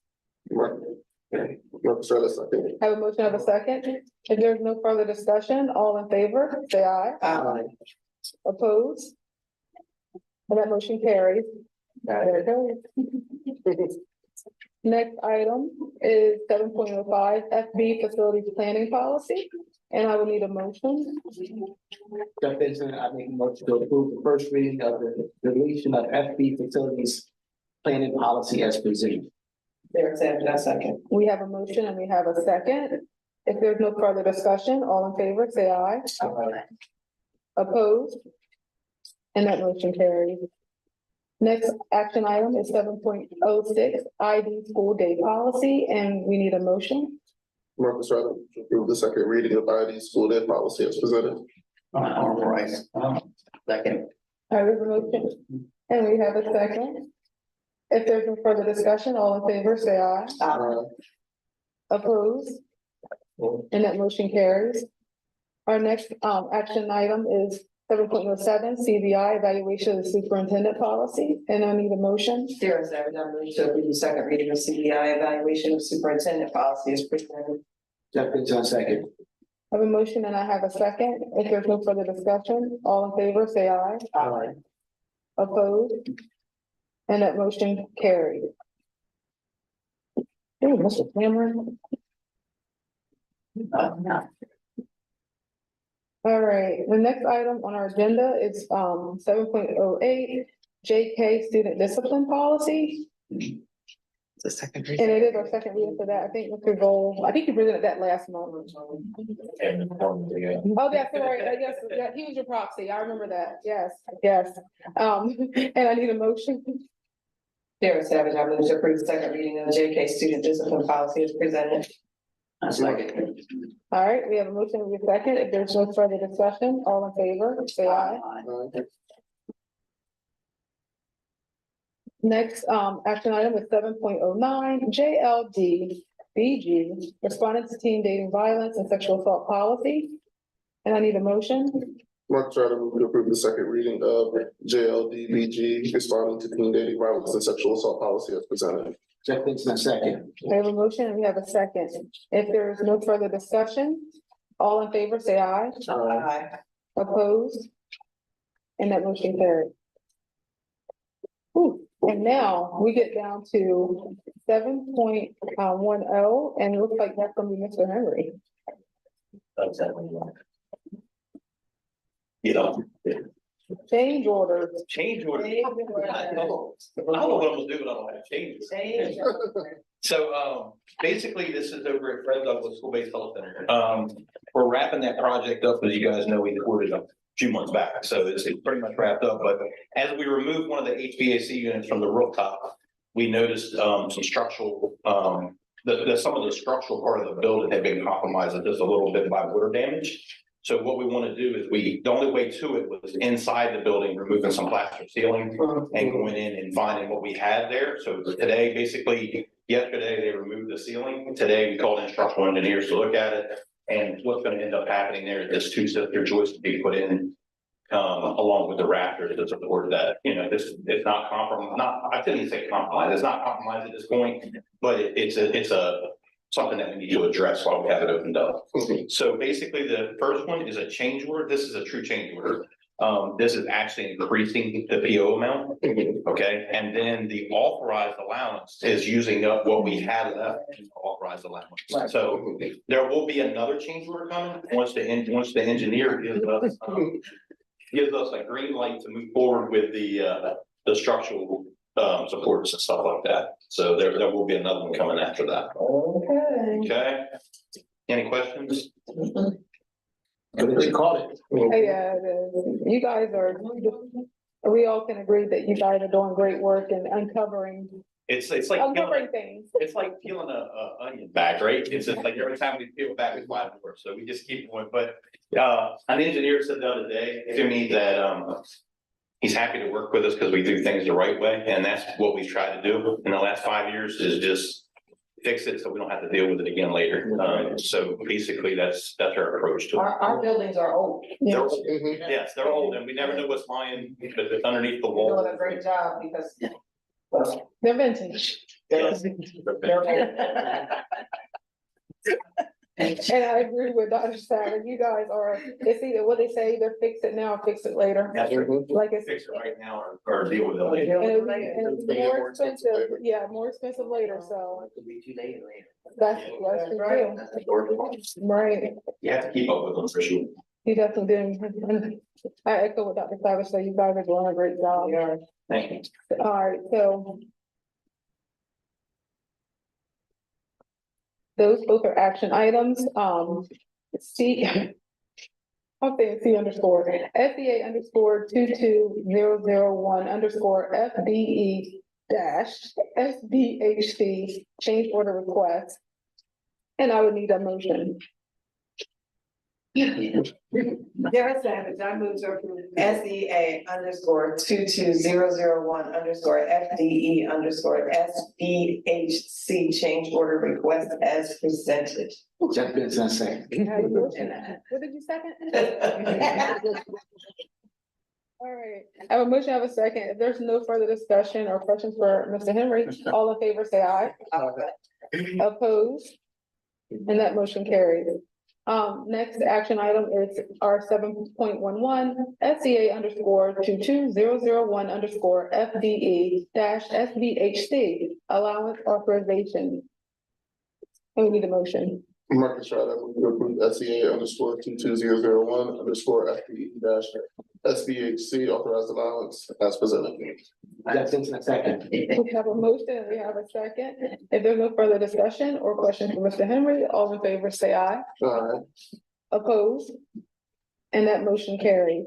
Representative second. Have a motion of a second. If there's no further discussion, all in favor, say aye. Opposed? And that motion carries. There it goes. Next item is 7.05 FB Facilities Planning Policy, and I will need a motion. Jeff Benson, I make a motion to approve the first reading of the deletion of FB facilities planning policy as presented. Sarah Savage, I second. We have a motion and we have a second. If there's no further discussion, all in favor, say aye. Opposed? And that motion carries. Next action item is 7.06 ID School Day Policy, and we need a motion. Marcus Rutherford to approve the second reading of ID school day policy as presented. All right. Second. I have a motion, and we have a second. If there's no further discussion, all in favor, say aye. Opposed? And that motion carries. Our next action item is 7.07 CBI Evaluation of the Superintendent Policy, and I need a motion. Sarah Savage, I move to approve the second reading of CBI Evaluation of Superintendent Policy as presented. Jeff Benson, second. I have a motion and I have a second. If there's no further discussion, all in favor, say aye. Opposed? And that motion carried. Hey, Mr. Cameron. All right, the next item on our agenda is 7.08 JK Student Discipline Policy. The second And it is our second reading for that. I think Mr. Gold, I think you presented that last month. Oh, that's right. Yes, yeah, he was your proxy. I remember that. Yes, yes. And I need a motion. Sarah Savage, I move to approve the second reading of the JK Student Discipline Policy as presented. Second. All right, we have a motion with a second. If there's no further discussion, all in favor, say aye. Next, action item is 7.09 JLD BG, responding to teen dating violence and sexual assault policy. And I need a motion. Marcus Rutherford move to approve the second reading of JLDBG responding to teen dating violence and sexual assault policy as presented. Jeff Benson, second. We have a motion and we have a second. If there is no further discussion, all in favor, say aye. Opposed? And that motion carried. Ooh, and now we get down to 7.10, and it looks like that's gonna be Mr. Henry. You know, Change orders. change order. I don't know what I'm gonna do, but I don't have changes. So, basically, this is over at Fred Douglas School-Based Health Center. We're wrapping that project up, as you guys know, we recorded a few months back, so it's pretty much wrapped up, but as we removed one of the HVAC units from the rooftop, we noticed, some structural, some of the structural part of the building had been compromised just a little bit by water damage. So what we want to do is the only way to it was inside the building, removing some plaster ceiling and going in and finding what we had there. So today, basically, yesterday, they removed the ceiling. Today, we called in structural engineers to look at it. And what's going to end up happening there is this two-sister joist to be put in along with the rafters to support that. You know, this it's not I couldn't say compromise. It's not compromised at this point, but it's something that we need to address while we have it opened up. So basically, the first one is a change order. This is a true change order. This is actually increasing the PO amount, okay? And then the authorized allowance is using up what we had left in the authorized allowance. So there will be another change order coming once the engineer gives us a green light to move forward with the structural supports and stuff like that. So there will be another one coming after that. Okay. Any questions? What did you call it? Hey, you guys are we all can agree that you guys are doing great work and uncovering It's like, things. it's like peeling a onion back, right? It's just like every time we peel it back, we find more, so we just keep going, but, an engineer said the other day to me that, he's happy to work with us because we do things the right way, and that's what we've tried to do in the last 5 years is just fix it so we don't have to deal with it again later. So basically, that's our approach to it. Our buildings are old. They're- Mhm. Yes, they're old and we never know what's lying underneath the You're wall. doing a great job because. Well, They're vintage. Yes. they're old. And I agree with Dr. Savage, you guys are, it's either what they say, either fix it now or fix it later. That's right. Like it's. Fix it right now or deal with it later. And it's more expensive, yeah, more expensive later, so It could be too late later. that's true too. That's the door. Right, You have to keep up with them for sure. you definitely do. And I echo what Dr. Savage said, you guys are doing a great job. Thank you. All right, so. Those both are action items, C. I'm saying C underscore, SEA underscore 22001 underscore FDE dash SBHC change order request. And I would need a motion. Sarah Savage, I move to approve SEA underscore 22001 underscore FDE underscore SBHC change order request as presented. Jeff Benson, second. What did you second? All right, I have a motion, I have a second. If there's no further discussion or questions for Mr. Henry, all in favor, say aye. Opposed? And that motion carried. Next action item is R 7.11, SCA underscore 22001 underscore FDE dash SBHC allowance authorization. And we need a motion. Marcus Shred, I move to approve SEA underscore 22001 underscore FPE dash SBHC authorized allowance as presented. Jeff Benson, second. We have a motion and we have a second. If there's no further discussion or questions for Mr. Henry, all in favor, say aye. Alright, Opposed? And that motion carried.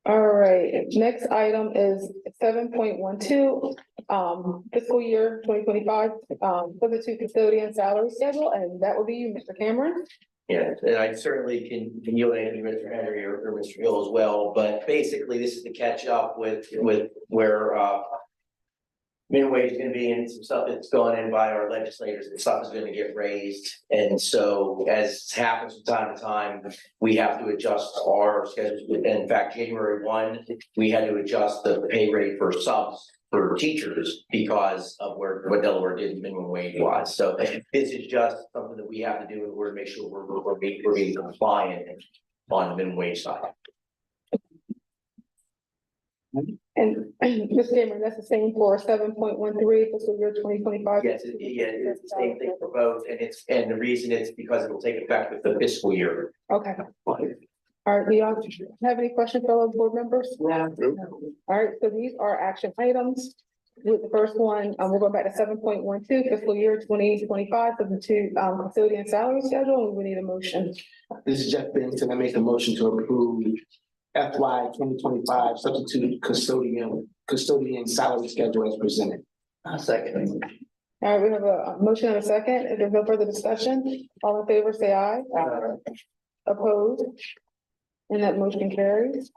All right, next item is 7.12, fiscal year 2025, substitute custodian salary schedule, and that will be you, Mr. Cameron. Yeah, and I certainly can yield anything to Mr. Henry or Mr. Hill as well, but basically this is to catch up with where minimum wage is gonna be and some stuff that's going in by our legislators and stuff is gonna get raised. And so as happens from time to time, we have to adjust our schedules. In fact, January 1, we had to adjust the pay rate for subs for teachers because of what Delaware did minimum wage wise. So this is just something that we have to do in order to make sure we're being compliant on the minimum wage side. And Ms. Cameron, that's the same for 7.13 fiscal year 2025. Yes, it's the same thing for both, and the reason it's because it will take effect with the fiscal year. Okay. All right, do y'all have any questions, fellow board members? Yeah. All right, so these are action items. With the first one, we'll go back to 7.12 fiscal year 2025 for the two custodian salary schedule, and we need a motion. This is Jeff Benson. I make a motion to approve FY 2025 substitute custodian salary schedule as presented. I'll second. All right, we have a motion and a second. If there's no further discussion, all in favor, say aye. Opposed? And that motion carries.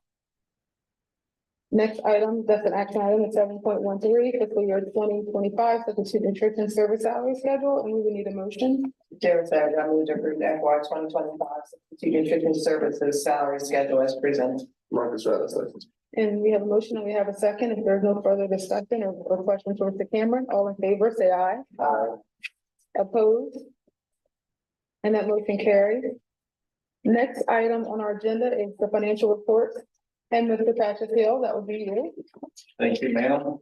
Next item, that's an action item, is 7.13 fiscal year 2025 substitute nutrition service salary schedule, and we would need a motion. Sarah Savage, I move to approve FY 2025 substitute nutrition services salary schedule as presented. Marcus Shred, second. And we have a motion and we have a second. If there's no further discussion or questions for Mr. Cameron, all in favor, say aye. Opposed? And that motion carried. Next item on our agenda is the financial report. And Mr. Patrick Hill, that would be you. Thank you, ma'am.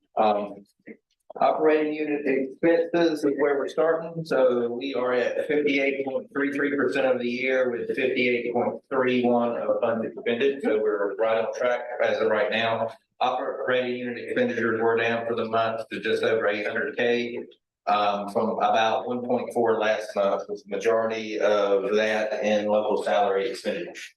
Operating unit expenses is where we're starting. So we are at 58.33% of the year with 58.31 of funds expended. So we're right on track as of right now. Operating unit expenditures were down for the month to just over 800K. From about 1.4 last month, with the majority of that in local salary expenditures.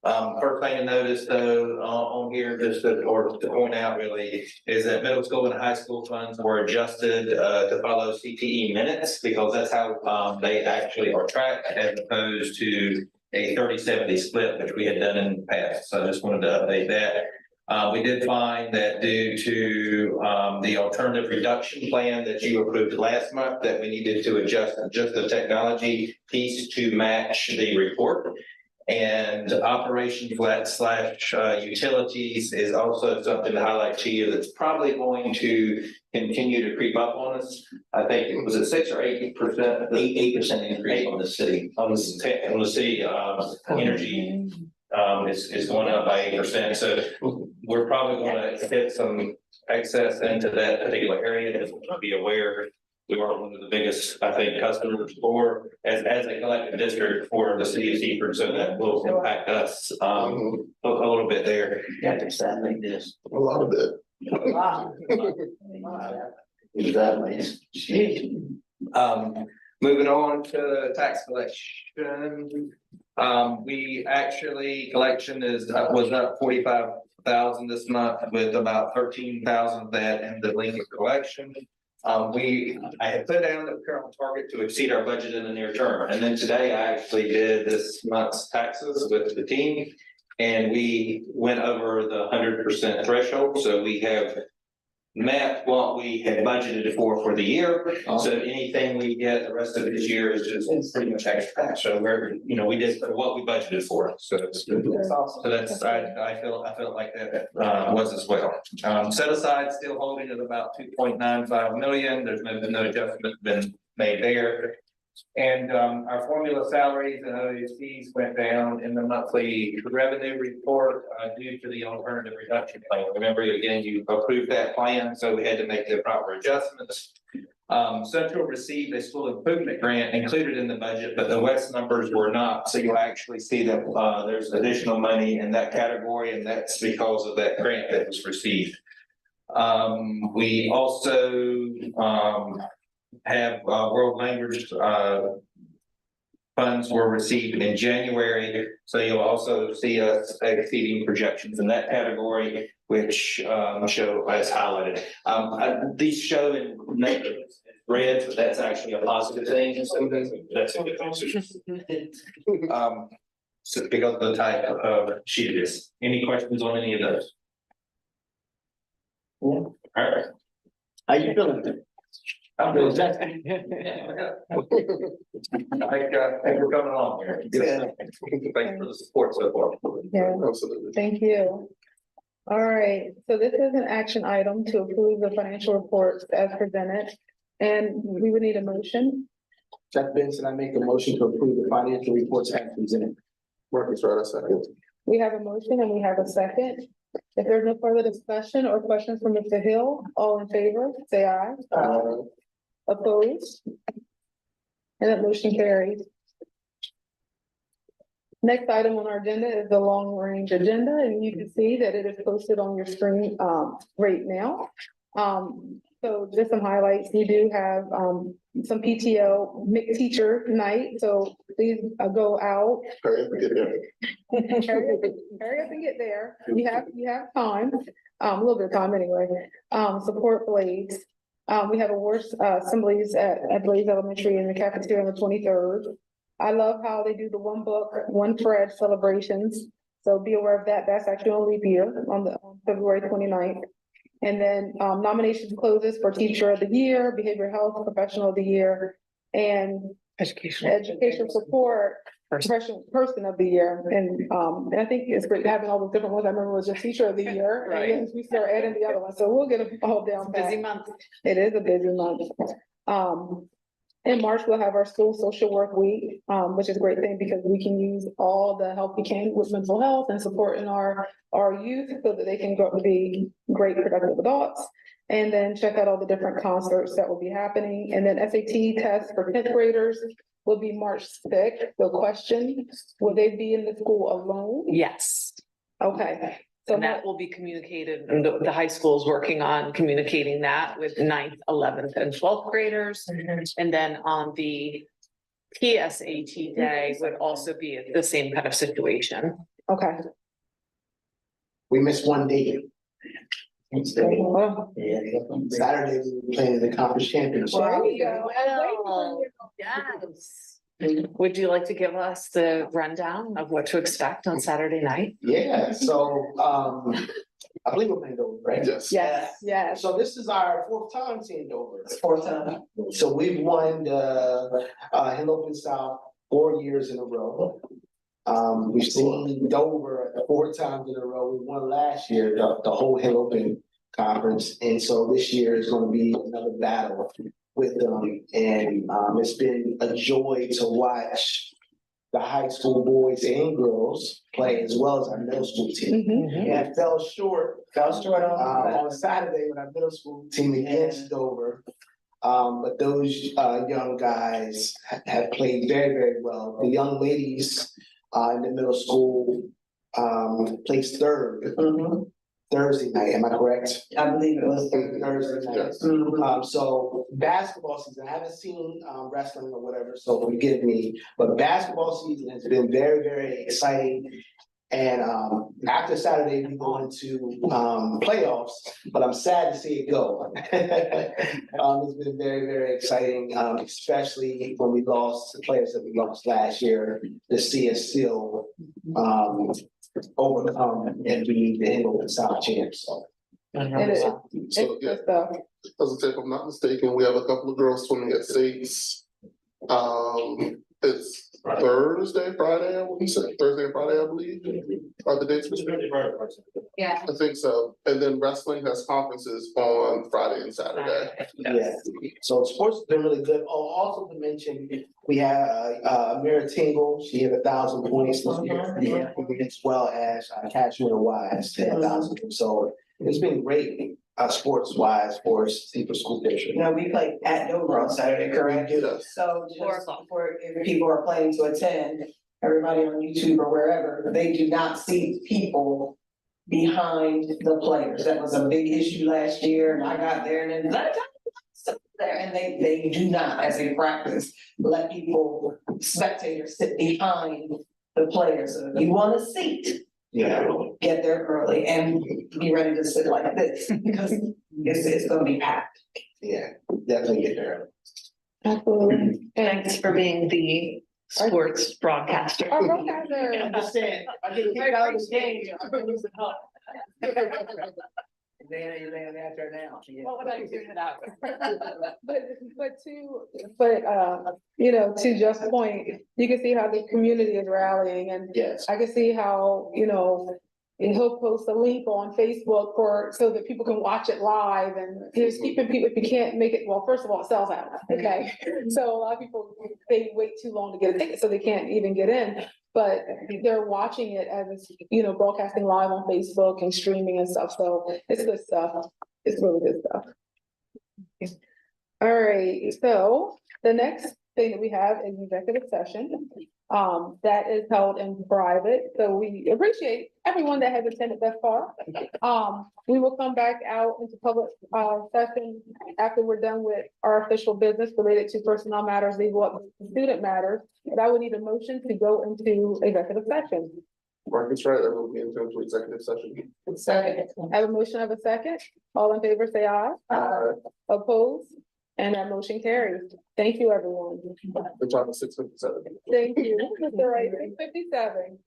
First thing to notice though, on here, just to point out really, is that middle school and high school funds were adjusted, to follow CTE minutes, because that's how, they actually are tracked as opposed to a 30-70 split, which we had done in the past. So I just wanted to update that. We did find that due to, the alternative reduction plan that you approved last month, that we needed to adjust the technology piece to match the report. And operation flat / utilities is also something to highlight to you that's probably going to continue to creep up on us. I think it was a 6 or 8%, 8% increase on the city, on the city, energy. Is going up by 8%, so we're probably gonna hit some excess into that particular area, just to be aware. We are one of the biggest, I think, customers for, as a collective district for the city of Seaford, so that will impact us, a little bit there. Yeah, it's that like this. A lot of it. Exactly. Moving on to tax collection. We actually, collection was up 45,000 this month, with about 13,000 of that in delinquent collection. I had put down that we're on target to exceed our budget in the near term. And then today I actually did this month's taxes with the team, and we went over the 100% threshold. So we have met what we had budgeted for the year. So anything we get the rest of this year is just pretty much extra. So we did what we budgeted for. So it's good. So that's, I feel like that was as well. Set aside still holding at about 2.95 million. There's no adjustment been made there. And our formula salaries and OSPs went down in the monthly revenue report due to the alternative reduction plan. Remember, again, you approved that plan, so we had to make the proper adjustments. Central received a school improvement grant included in the budget, but the West numbers were not. So you'll actually see that there's additional money in that category, and that's because of that grant that was received. We also have world language funds were received in January, so you'll also see us exceeding projections in that category, which show as highlighted. These show in negatives, red, but that's actually a positive thing. So that's a good thing. So because of the type of sheet it is. Any questions on any of those? Yeah. All right. How you feeling? I'm doing that. I think we're coming along here. Thanks for the support so far. Yeah, Absolutely. thank you. All right, so this is an action item to approve the financial reports as presented, and we would need a motion. Jeff Benson, I make a motion to approve the financial reports as presented. Marcus, right, a second. We have a motion and we have a second. If there's no further discussion or questions from Mr. Hill, all in favor, say aye. Opposed? And that motion carries. Next item on our agenda is the long range agenda, and you can see that it is posted on your screen right now. So just some highlights. We do have some PTO mixed teacher night, so please go out. Hurry up and get there. Hurry up and get there. You have time, a little bit of time anyway. Support Blaze. We have awards assemblies at Blaze Elementary in the cafeteria on the 23rd. I love how they do the one book, one thread celebrations. So be aware of that. That's actually on leap year on February 29th. And then nominations closes for Teacher of the Year, Behavioral Health Professional of the Year, and Education Support Person of the Year. And I think it's great having all those different ones. I remember it was just Teacher of the Year. Right. And then we start adding the other ones. So we'll get them all down. Busy month. It is a busy month. In March, we'll have our school social work week, which is a great thing because we can use all the help we can with mental health and supporting our youth so that they can grow up to be great productive adults. And then check out all the different concerts that will be happening. And then SAT tests for 10th graders will be March 6th. The question, will they be in the school alone? Yes. Okay. So And that will be communicated, and the high school is working on communicating that with 9th, 11th, and 12th graders. And then on the PSAT day would also be the same kind of situation. Okay. We missed one day. Well, Saturday, we were playing in the conference championship. there you go. Well, yes. Would you like to give us the rundown of what to expect on Saturday night? Yeah, so, I believe we're playing Dover, right? Yes, yes. So this is our fourth time seeing Dover. Fourth time. So we've won the, Henlopen South 4 years in a row. We've seen Dover 4 times in a row. We won last year, the whole Henlopen Conference. And so this year is gonna be another battle with them. And, it's been a joy to watch the high school boys and girls play as well as our middle school team. Mhm. And it fell short on. on Saturday with our middle school team against Dover. But those young guys have played very, very well. The young ladies in the middle school placed third Thursday night, am I correct? I believe it was. Thursday night. Mhm. So basketball season, I haven't seen wrestling or whatever, so forgive me, but basketball season has been very, very exciting. And after Saturday, we go into playoffs, but I'm sad to see it go. It's been very, very exciting, especially when we lost the players that we lost last year, to see us still overcome and be the Henlopen South champs. So It is. So, It's yeah, good stuff. as I say, if I'm not mistaken, we have a couple of girls swimming at states. It's Thursday, Friday, I would say, Thursday and Friday, I believe, are the dates. Yeah. I think so. And then wrestling has conferences on Friday and Saturday. yeah, so sports has been really good. Oh, also to mention, we have Amira Tingle, she had 1,000 points this year, as well as Cashmere Wise, 10,000. So it's been great, sports wise for Seaford School District. No, we played at Dover on Saturday, correct? Yes. So 4 just o'clock. for, if people are planning to attend, everybody on YouTube or wherever, they do not see people behind the players. That was a big issue last year, and I got there and then let there, and they do not, as a practice, let people, spectators sit behind the players. So if you want a seat, Yeah. get there early and be ready to sit like this, because it's gonna be packed. Yeah, definitely get there. Absolutely. And Thanks for being the sports broadcaster. our broadcaster. Understand, I get Very out of great the game. They after now. What would I do without? But you know, to Just's point, you can see how the community is rallying, and Yes. I can see how, you know, and he'll post a link on Facebook so that people can watch it live, and just keeping people, if you can't make it, well, first of all, it sells out, okay? So a lot of people, they wait too long to get a ticket, so they can't even get in. But they're watching it as it's, you know, broadcasting live on Facebook and streaming and stuff, so it's good stuff. It's really good stuff. All right, so the next thing that we have is executive session. That is held in private, so we appreciate everyone that has attended thus far. We will come back out into public session after we're done with our official business related to personnel matters, legal, student matters. But I would need a motion to go into executive session. Marcus, right, that will be into executive session. Second. I have a motion of a second. All in favor, say aye. Opposed? And that motion carries. Thank you, everyone. The time is 6:57. Thank you. Mr. Wright, 6:57.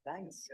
Thanks.